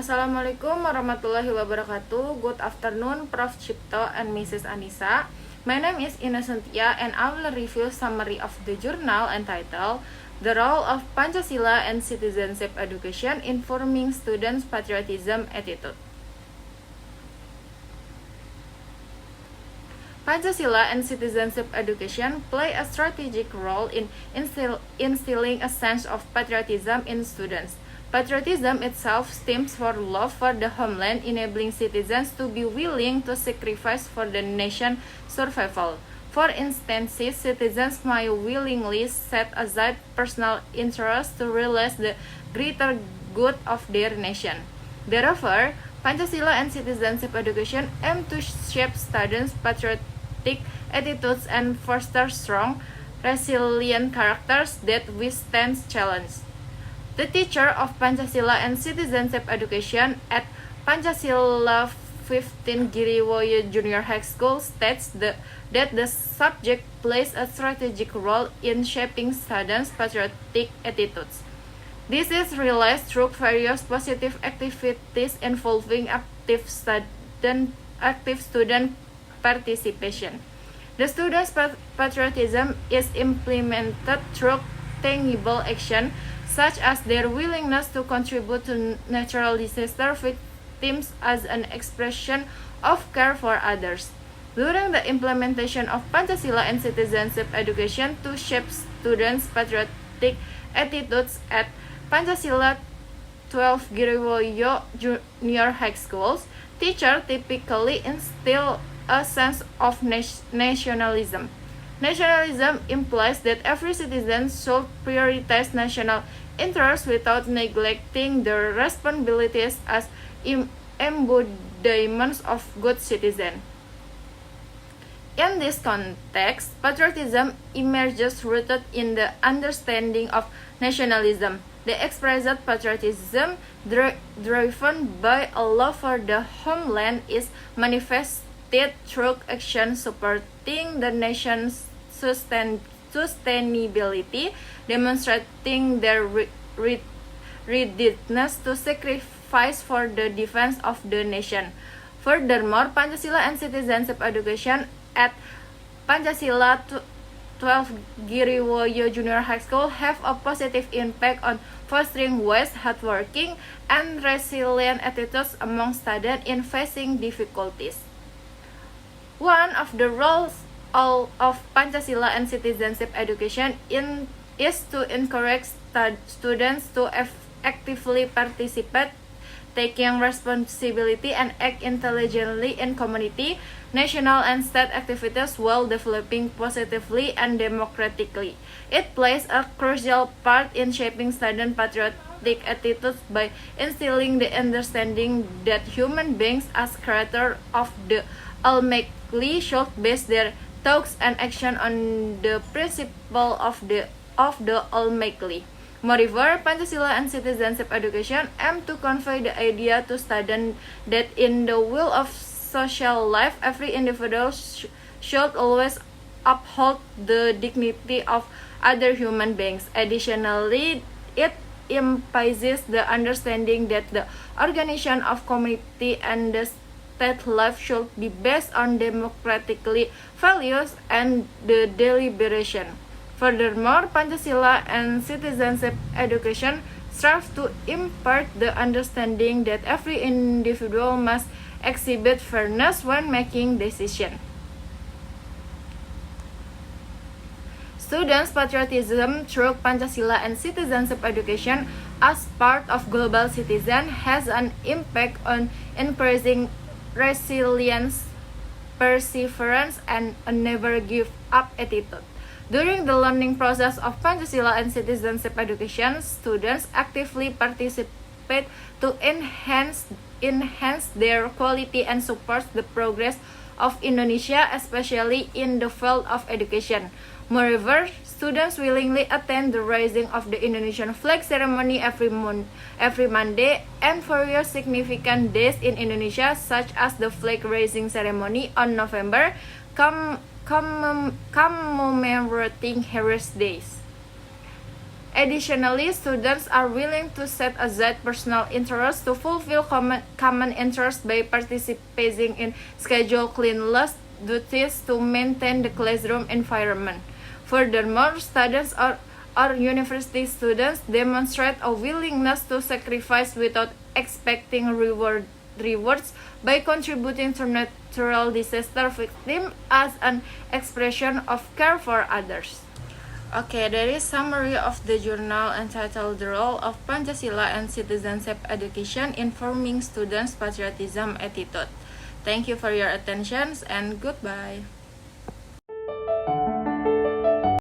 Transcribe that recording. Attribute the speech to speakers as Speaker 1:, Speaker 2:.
Speaker 1: Assalamualaikum warahmatullahi wabarakatuh. Good afternoon, Prof. Cipto and Mrs. Anissa. My name is Innocentia and I will review summary of the journal entitled The Role of Pancasila and Citizenship Education in Forming Students' Patriotism Attitude. Pancasila and citizenship education play a strategic role in instilling a sense of patriotism in students. Patriotism itself stems for love for the homeland, enabling citizens to be willing to sacrifice for the nation's survival. For instance, citizens may willingly set aside personal interests to realize the greater good of their nation. Therefore, Pancasila and citizenship education aim to shape students' patriotic attitudes and foster strong, resilient characters that withstand challenge. The teacher of Pancasila and citizenship education at Pancasila 15 Giriwoyo Junior High School states that the subject plays a strategic role in shaping students' patriotic attitudes. This is realized through various positive activities involving active student participation. The students' patriotism is implemented through tangible action, such as their willingness to contribute to natural disaster victims as an expression of care for others. During the implementation of Pancasila and citizenship education to shape students' patriotic attitudes at Pancasila 12 Giriwoyo Junior High Schools, teachers typically instill a sense of nationalism. Nationalism implies that every citizen should prioritize national interests without neglecting their responsibilities as embodiments of good citizen. In this context, patriotism emerges rooted in the understanding of nationalism. The expressed patriotism driven by a love for the homeland is manifested through action supporting the nation's sustainability, demonstrating their readiness to sacrifice for the defense of the nation. Furthermore, Pancasila and citizenship education at Pancasila 12 Giriwoyo Junior High School have a positive impact on fostering wise, hardworking, and resilient attitudes among students in facing difficulties. One of the roles of Pancasila and citizenship education is to encourage students to actively participate, taking responsibility and act intelligently in community, national and state activities while developing positively and democratically. It plays a crucial part in shaping student patriotic attitudes by instilling the understanding that human beings as creators of the Almighty should base their thoughts and action on the principle of the Almighty. Moreover, Pancasila and citizenship education aim to convey the idea to students that in the wheel of social life, every individual should always uphold the dignity of other human beings. Additionally, it emphasizes the understanding that the organization of community and the state life should be based on democratically values and the deliberation. Furthermore, Pancasila and citizenship education strive to impart the understanding that every individual must exhibit fairness when making decisions. Students' patriotism through Pancasila and citizenship education as part of global citizen has an impact on increasing resilience, perseverance, and a never-give-up attitude. During the learning process of Pancasila and citizenship education, students actively participate to enhance their quality and support the progress of Indonesia, especially in the field of education. Moreover, students willingly attend the raising of the Indonesian flag ceremony every Monday and various significant days in Indonesia, such as the flag raising ceremony on November, commemorating Heroes' Days. Additionally, students are willing to set aside personal interests to fulfill common interests by participating in scheduled cleanliness duties to maintain the classroom environment. Furthermore, students or university students demonstrate a willingness to sacrifice without expecting rewards by contributing to natural disaster victims as an expression of care for others. Okay, there is summary of the journal entitled The Role of Pancasila and Citizenship Education in Forming Students' Patriotism Attitude. Thank you for your attention and goodbye.